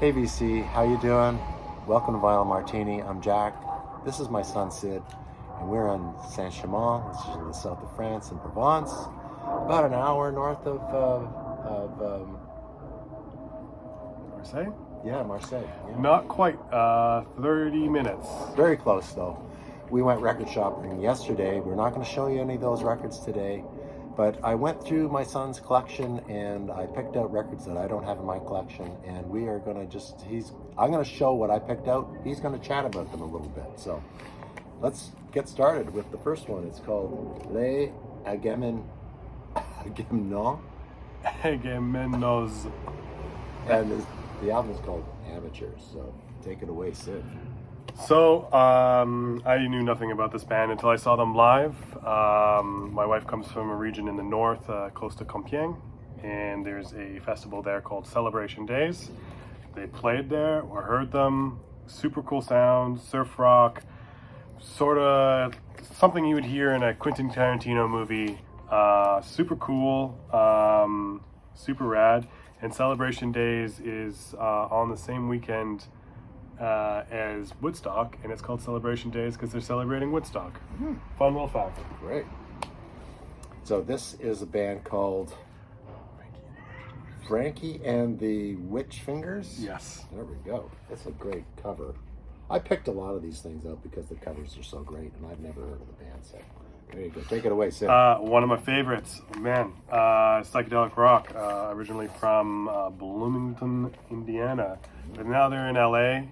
Hey VC, how you doing? Welcome to Vinyl Martini. I'm Jack. This is my son Sid, and we're in Saint-Chamas, which is in the south of France in Provence, about an hour north of Marseille? yeah, Marseille. Yeah. Not quite. 30 minutes. Very close though. We went record shopping yesterday. We're not going to show you any of those records today, but I went through my son's collection and I picked out records that I don't have in my collection, and we are going to I'm going to show what I picked out. He's going to chat about them a little bit. So let's get started with the first one. It's called Les Agamen. Agamen. Agamenos. And the album is called Amateurs. So take it away, Sid. So, I knew nothing about this band until I saw them live. My wife comes from a region in the north, close to Compiègne, and there's a festival there called Celebration Days. They played there or heard them. Super cool sound, surf rock, sort of something you would hear in a Quentin Tarantino movie. Super cool, super rad. And Celebration Days is on the same weekend as Woodstock, and it's called Celebration Days because they're celebrating Woodstock. Mm-hmm. Fun little fact. Great. So this is a band called Frankie and the Witch Fingers? Yes. There we go. That's a great cover. I picked a lot of these things up because the covers are so great, and I've never heard of the band, so there you go. Take it away, Sid. One of my favorites, man, psychedelic rock, originally from Bloomington, Indiana. But now they're in LA.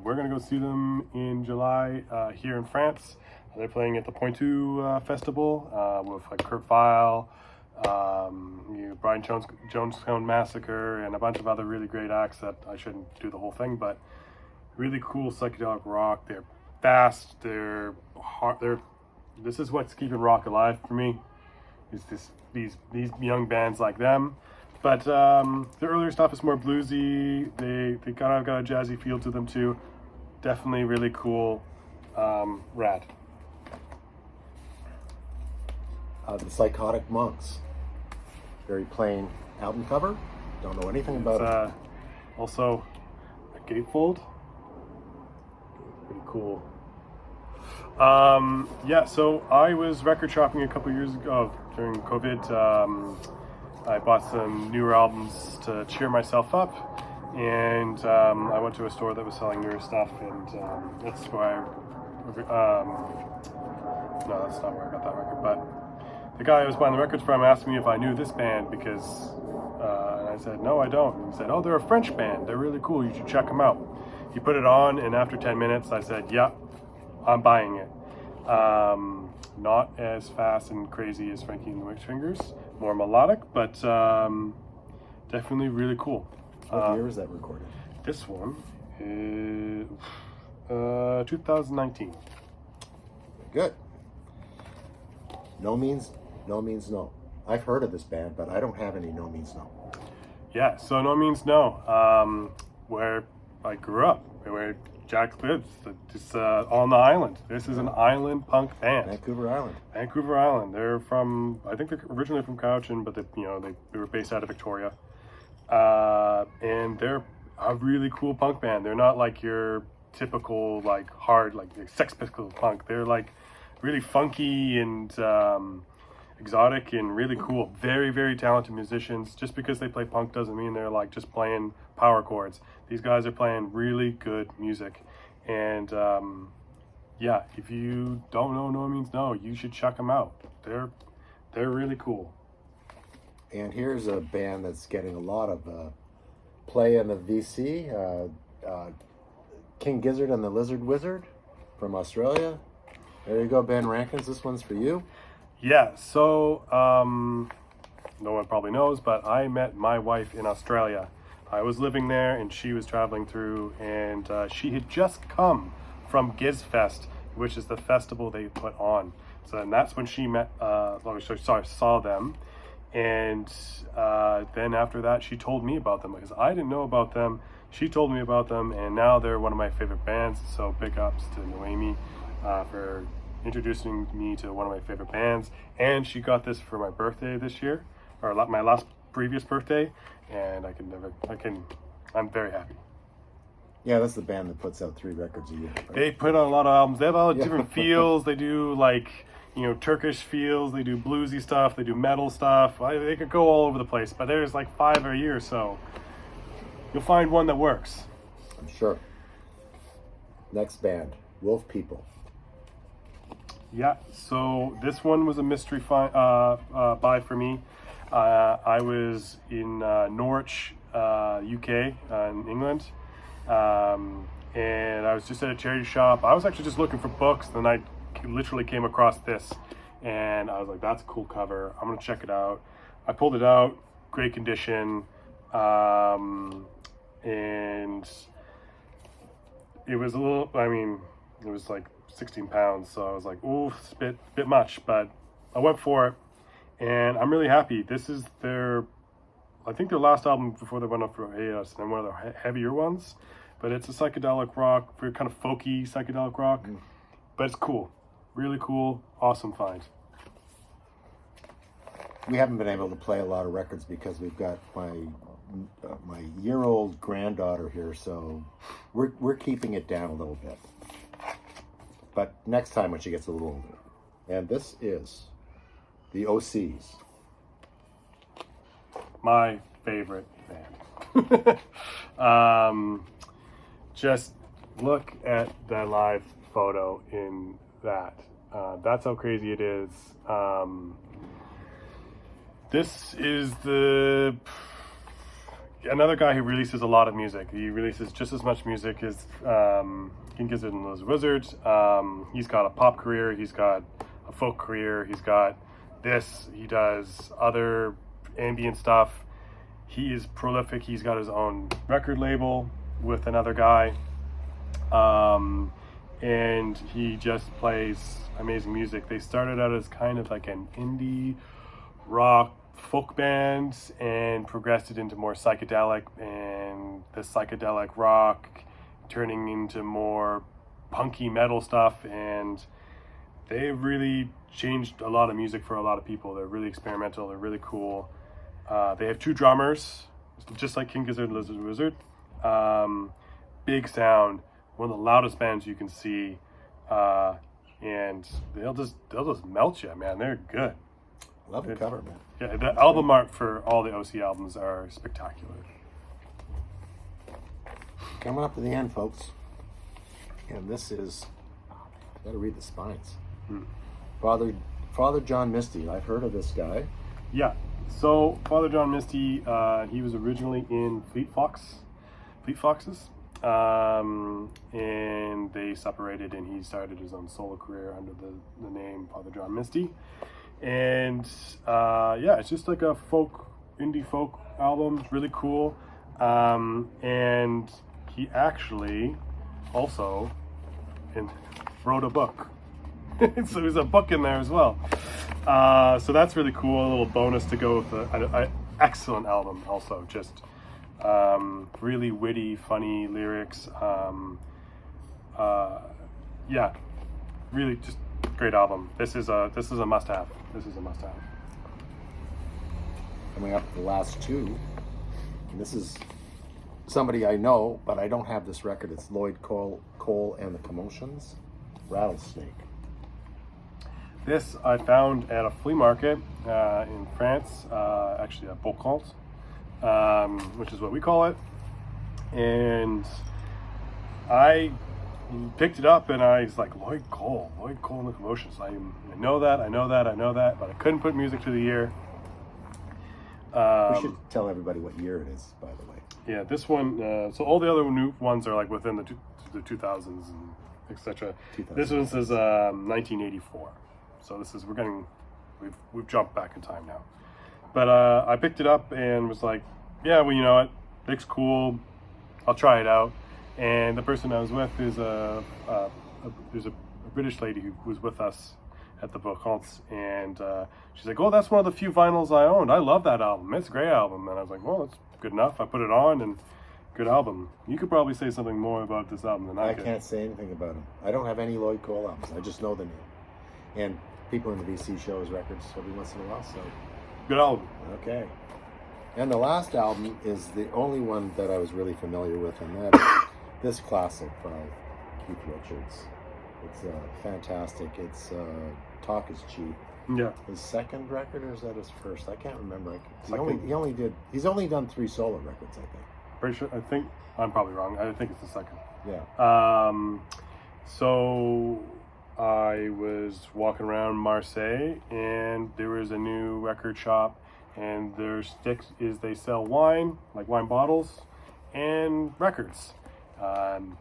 We're going to go see them in July here in France. They're playing at the Pointu Festival with like Kurt Vile, Brian Jonestown Massacre, and a bunch of other really great acts that I shouldn't do the whole thing, but really cool psychedelic rock. They're fast, they're hard, this is what's keeping rock alive for me, is these young bands like them. But the earlier stuff is more bluesy. They got a jazzy feel to them too. Definitely really cool. Rad. The Psychotic Monks. Very plain album cover. Don't know anything about it. Also a gatefold. Pretty cool. Yeah, so I was record shopping a couple years ago during COVID. I bought some newer albums to cheer myself up, and I went to a store that was selling newer stuff, and that's why no, that's not where I got that record, but the guy I was buying the records from asked me if I knew this band because, and I said, no, I don't. And he said, oh, they're a French band. They're really cool. You should check them out. He put it on, and after 10 minutes, I said, yeah, I'm buying it. Not as fast and crazy as Frankie and the Witch Fingers, more melodic, but definitely really cool. What year was that recorded? This one is 2019. Good. No means no. I've heard of this band, but I don't have any No Means No. Yeah, so No Means No, where I grew up, where Jack lives. It's on the island. This is an island punk band. Vancouver Island. Vancouver Island. They're from, I think they're originally from Cowichan, but they were based out of Victoria. And they're a really cool punk band. They're not like your typical like hard like Sex Pistols punk. They're like really funky and exotic and really cool. Very, very talented musicians. Just because they play punk doesn't mean they're like just playing power chords. These guys are playing really good music, and yeah, if you don't know No Means No, you should check them out. They're really cool. And here's a band that's getting a lot of play in the VC. King Gizzard and the Lizard Wizard from Australia. There you go, Ben Rankins. This one's for you. Yeah, so no one probably knows, but I met my wife in Australia. I was living there and she was traveling through, and she had just come from GizFest, which is the festival they put on. So and that's when she met, saw them. And then after that, she told me about them because I didn't know about them. She told me about them, and now they're one of my favorite bands. So big ups to Noemi for introducing me to one of my favorite bands. And she got this for my birthday this year, or my previous birthday, and I can I'm very happy. Yeah, that's the band that puts out 3 records a year. Right? They put out a lot of albums. They have all Yeah. different feels. They do like, Turkish feels. They do bluesy stuff. They do metal stuff. They could go all over the place. But there's like 5 a year, so you'll find one that works. I'm sure. Next band, Wolf People. Yeah. So this one was a mystery buy for me. I was in Norwich, UK, in England. And I was just at a charity shop. I was actually just looking for books, and I literally came across this, and I was like, that's a cool cover. I'm gonna check it out. I pulled it out, great condition, and it was it was like 16 pounds, so I was like, ooh, it's a bit much, but I went for it, and I'm really happy. This is I think their last album before they went up for hiatus, and then one of their heavier ones. But it's a psychedelic rock, very kind of folky psychedelic rock. But it's cool, really cool, awesome find. We haven't been able to play a lot of records because we've got my year-old granddaughter here, so we're keeping it down a little bit. But next time when she gets a little older. And this is the OCs. My favorite band. Just look at that live photo in that. That's how crazy it is. This is another guy who releases a lot of music. He releases just as much music as Gizzard and Lloyd Wizard. He's got a pop career. He's got a folk career. He's got this. He does other ambient stuff. He is prolific. He's got his own record label with another guy, and he just plays amazing music. They started out as kind of like an indie rock folk band and progressed it into more psychedelic, and the psychedelic rock turning into more punky metal stuff, and they really changed a lot of music for a lot of people. They're really experimental. They're really cool. They have 2 drummers, just like Gizzard and Lloyd Wizard. Big sound, one of the loudest bands you can see, and they'll just melt you, man. They're good. Love the cover, man. Yeah, the album art for all the OC albums are spectacular. Coming up to the end, folks. And this is, I gotta read the spines. Father John Misty. I've heard of this guy. Yeah. So Father John Misty, he was originally in Fleet Foxes, and they separated, and he started his own solo career under the name Father John Misty. And it's just like a indie folk album. It's really cool. And he actually also wrote a book. So there's a book in there as well. So that's really cool. A little bonus to go with an excellent album also. Just really witty, funny lyrics. Really just great album. This is a must-have. Coming up to the last 2. And this is somebody I know, but I don't have this record. It's Lloyd Cole and the Commotions, Rattlesnake. This I found at a flea market in France, actually at Provence, which is what we call it. And I picked it up, and I was like, Lloyd Cole and the Commotions. I know that, but I couldn't put music to the year. We should tell everybody what year it is, by the way. Yeah, this one. So all the other new ones are like within the 2000s and etc. This one says 1984. So this is we've jumped back in time now. But I picked it up and was like, yeah, well, you know what, looks cool. I'll try it out. And the person I was with is there's a British lady who was with us at the Provence, and she's like, oh, that's one of the few vinyls I owned. I love that album. It's a great album. And I was like, well, that's good enough. I put it on, and good album. You could probably say something more about this album than I could. I can't say anything about him. I don't have any Lloyd Cole albums. I just know the name. And people in the BC show his records every once in a while, so. Good album. Okay. And the last album is the only one that I was really familiar with, and that is this classic by Keith Richards. It's fantastic. It's Talk Is Cheap. Yeah. His second record, or is that his first? I can't remember. He's only done 3 solo records, I think. Pretty sure. I think I'm probably wrong. I think it's the second. Yeah. So I was walking around Marseille, and there was a new record shop, and their sticks is they sell wine, like wine bottles, and records. You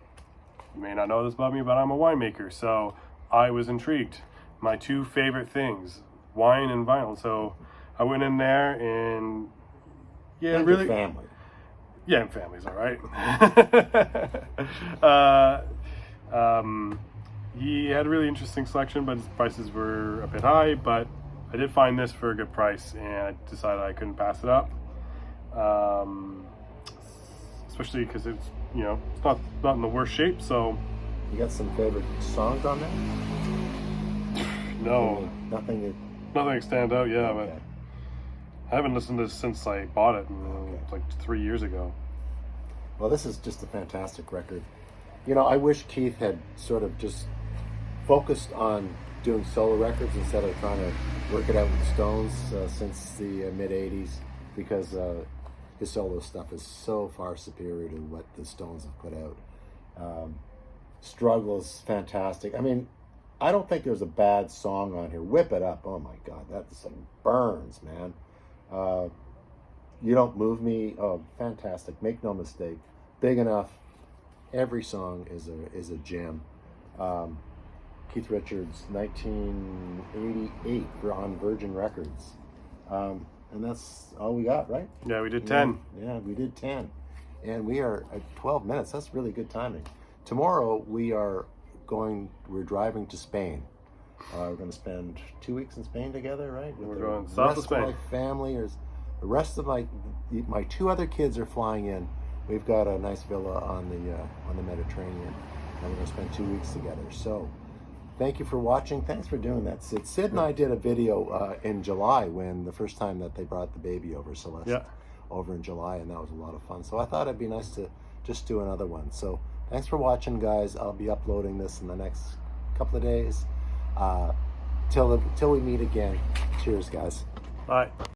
may not know this about me, but I'm a winemaker, so I was intrigued. My 2 favorite things, wine and vinyl. So I went in there, and yeah, And really, your family. yeah, and family's all right. He had a really interesting selection, but his prices were a bit high. But I did find this for a good price, and I decided I couldn't pass it up. Especially because it's it's not in the worst shape. So You got some favorite songs on there? no, Nothing. nothing stand out. Yeah, Okay. but I haven't listened to this since I bought it Okay. like 3 years ago. Well, this is just a fantastic record. I wish Keith had sort of just focused on doing solo records instead of trying to work it out with the Stones since the mid-'80s, because his solo stuff is so far superior to what the Stones have put out. Struggle's fantastic. I mean, I don't think there's a bad song on here. Whip It Up. Oh my God, that thing burns, man. You Don't Move Me. Oh, fantastic. Make no mistake. Big Enough. Every song is a gem. Keith Richards, 1988 on Virgin Records. And that's all we got, right? Yeah, we did 10. Yeah, we did 10. And we are at 12 minutes. That's really good timing. Tomorrow we're driving to Spain. We're going to spend 2 weeks in Spain together, right? We're going south of Spain. My family, the rest of my 2 other kids are flying in. We've got a nice villa on the Mediterranean, and we're going to spend 2 weeks together. So, thank you for watching. Thanks for doing that, Sid. Sid and I did a video in July when the first time that they brought the baby over, Celeste, over in July, and that was a lot of fun. So I thought it'd be nice to just do another one. So thanks for watching, guys. I'll be uploading this in the next couple of days. Till we meet again. Cheers, guys. Bye.